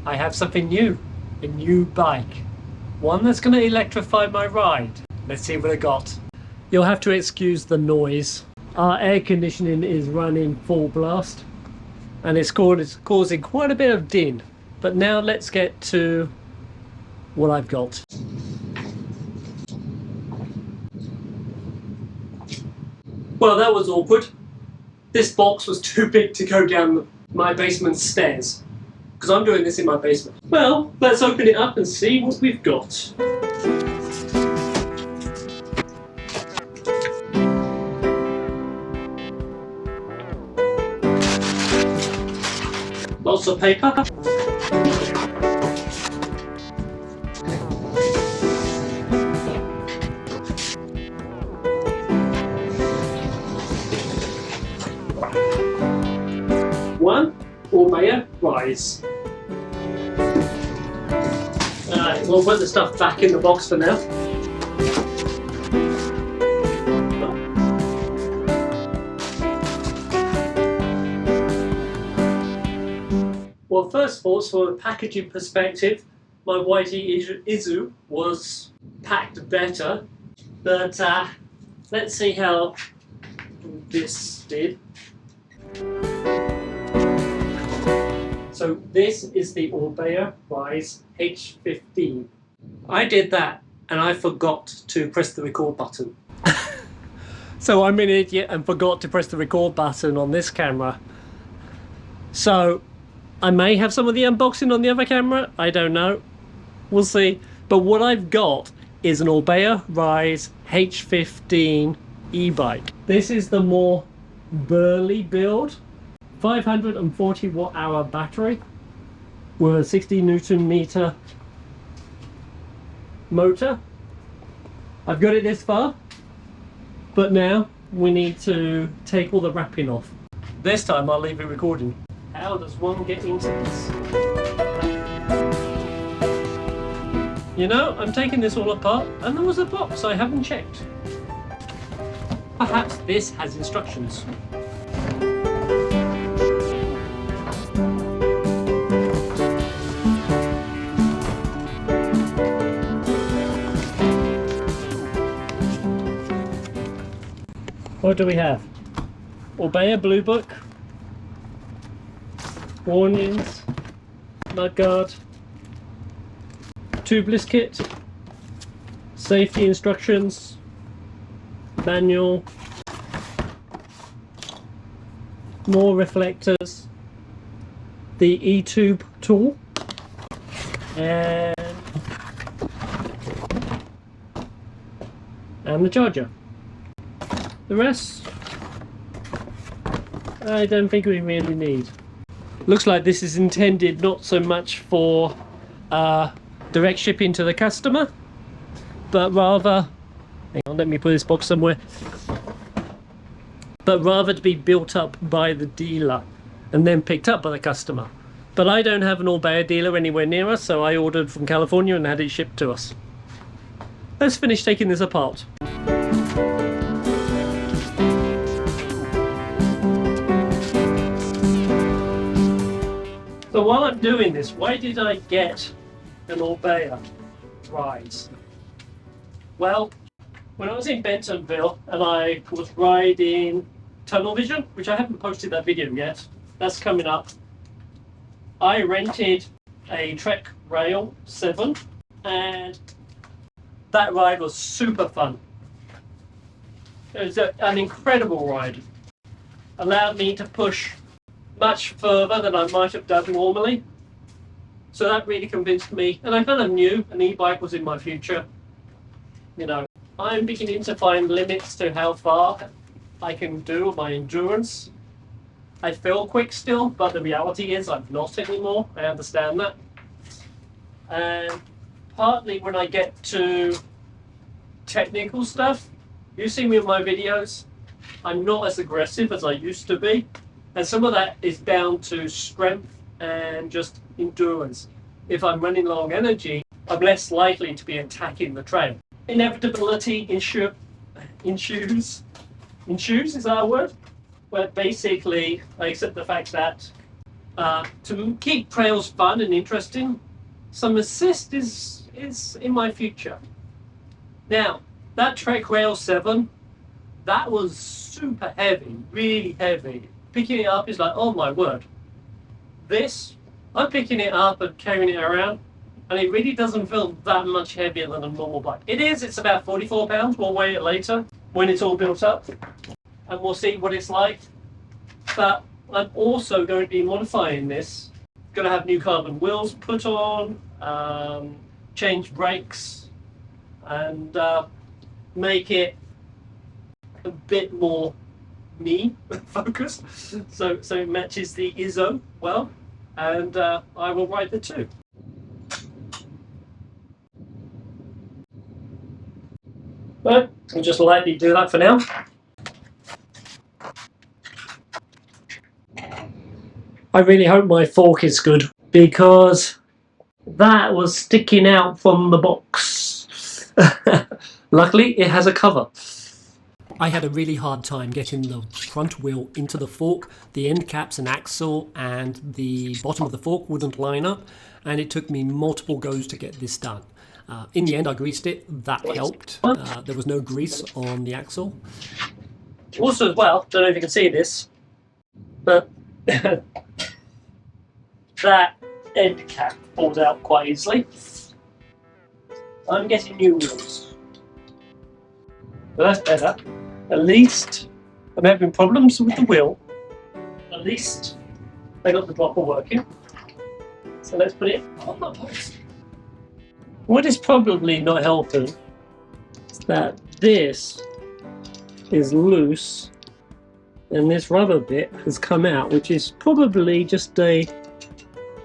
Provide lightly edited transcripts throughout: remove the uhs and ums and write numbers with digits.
I have something new, a new bike. One that's going to electrify my ride. Let's see what I got. You'll have to excuse the noise. Our air conditioning is running full blast and it's causing quite a bit of din. But now let's get to what I've got. Well, that was awkward. This box was too big to go down my basement stairs, because I'm doing this in my basement. Well, let's open it up and see what we've got. Lots of paper. One Orbea Rise. Alright, we'll put the stuff back in the box for now. Well, first of all, from a packaging perspective, my YT Izzo was packed better, but let's see how this did. So this is the Orbea Rise H15. I did that and I forgot to press the record button. So I'm an idiot and forgot to press the record button on this camera. So I may have some of the unboxing on the other camera, I don't know. We'll see. But what I've got is an Orbea Rise H15 e-bike. This is the more burly build. 540 watt-hour battery with a 60 Newton meter motor. I've got it this far, but now we need to take all the wrapping off. This time I'll leave it recording. How does one get into this? You know, I'm taking this all apart and there was a box I haven't checked. Perhaps this has instructions. What do we have? Orbea Blue Book, warnings, mudguard, tubeless kit, safety instructions, manual, more reflectors, the E-tube tool, and the charger. The rest, I don't think we really need. Looks like this is intended not so much for direct shipping to the customer, but rather, hang on, let me put this box somewhere, but rather to be built up by the dealer and then picked up by the customer. But I don't have an Orbea dealer anywhere near us, so I ordered from California and had it shipped to us. Let's finish taking this apart. So while I'm doing this, why did I get an Orbea Rise? Well, when I was in Bentonville and I was riding Tunnel Vision, which I haven't posted that video yet, that's coming up, I rented a Trek Rail 7 and that ride was super fun. It was an incredible ride. Allowed me to push much further than I might have done normally. So that really convinced me, and I kind of knew an e-bike was in my future. You know, I'm beginning to find limits to how far I can do my endurance. I feel quick still, but the reality is I'm not anymore. I understand that. And partly when I get to technical stuff, you see me in my videos, I'm not as aggressive as I used to be. And some of that is down to strength and just endurance. If I'm running low on energy, I'm less likely to be attacking the trail. Inevitability ensues, is that a word? Where basically I accept the fact that To keep trails fun and interesting, some assist is in my future. Now, that Trek Rail 7, that was super heavy, really heavy. Picking it up is like, oh my word. This, I'm picking it up and carrying it around, and it really doesn't feel that much heavier than a normal bike. It's about 44 pounds, we'll weigh it later when it's all built up, and we'll see what it's like. But I'm also going to be modifying this. Going to have new carbon wheels put on, change brakes, and make it a bit more me focused, so it matches the Izzo well, and I will ride the two. But I'll just lightly do that for now. I really hope my fork is good, because that was sticking out from the box. Luckily, it has a cover. I had a really hard time getting the front wheel into the fork. The end caps and axle and the bottom of the fork wouldn't line up, and it took me multiple goes to get this done. In the end, I greased it. That helped. There was no grease on the axle. Also, as well, don't know if you can see this, but that end cap falls out quite easily. I'm getting new wheels. But that's better. At least I'm having problems with the wheel. At least I got the dropper working. So let's put it on the post. What is probably not helping is that this is loose and this rubber bit has come out, which is probably just a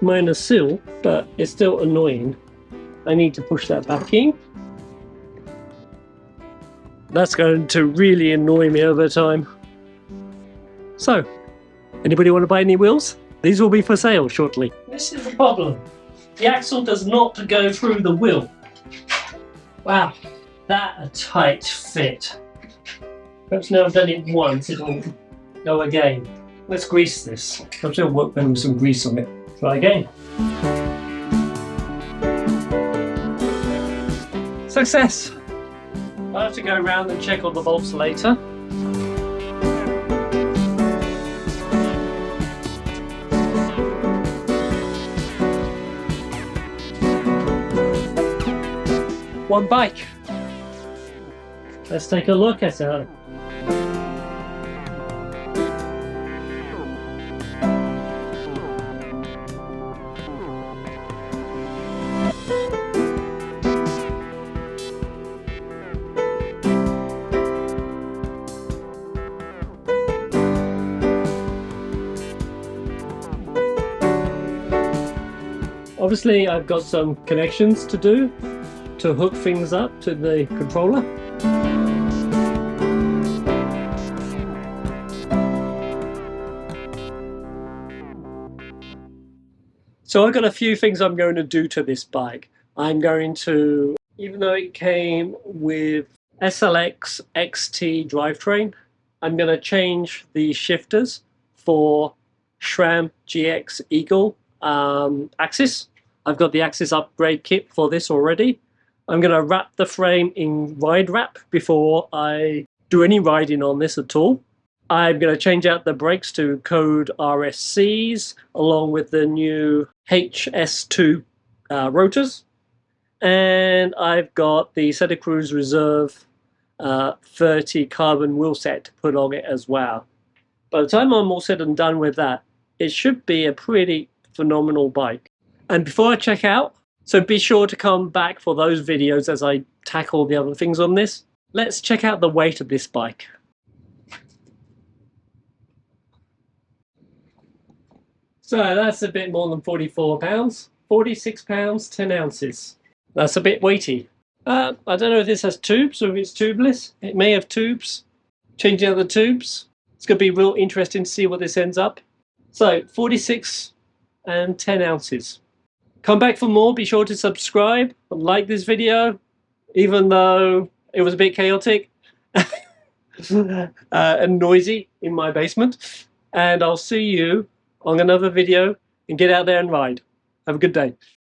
minor seal, but it's still annoying. I need to push that back in. That's going to really annoy me over time. So, anybody want to buy any wheels? These will be for sale shortly. This is the problem. The axle does not go through the wheel. Wow, that a tight fit. Perhaps now I've done it once, it'll go again. Let's grease this. I'm still working with some grease on it. Try again. Success! I'll have to go around and check all the bolts later. One bike. Let's take a look at it. Obviously, I've got some connections to do to hook things up to the controller. So I've got a few things I'm going to do to this bike. I'm going to, even though it came with SLX XT drivetrain, I'm going to change the shifters for SRAM GX Eagle axis. I've got the axis upgrade kit for this already. I'm going to wrap the frame in ride wrap before I do any riding on this at all. I'm going to change out the brakes to code RSCs along with the new HS2 rotors. And I've got the Santa Cruz Reserve 30 carbon wheel set to put on it as well. By the time I'm all said and done with that, it should be a pretty phenomenal bike. And before I check out, so be sure to come back for those videos as I tackle the other things on this. Let's check out the weight of this bike. So that's a bit more than 44 pounds, 46 pounds, 10 ounces. That's a bit weighty. I don't know if this has tubes or if it's tubeless. It may have tubes. Changing out the tubes. It's going to be real interesting to see what this ends up. So 46 and 10 ounces. Come back for more. Be sure to subscribe and like this video, even though it was a bit chaotic and noisy in my basement. And I'll see you on another video and get out there and ride. Have a good day.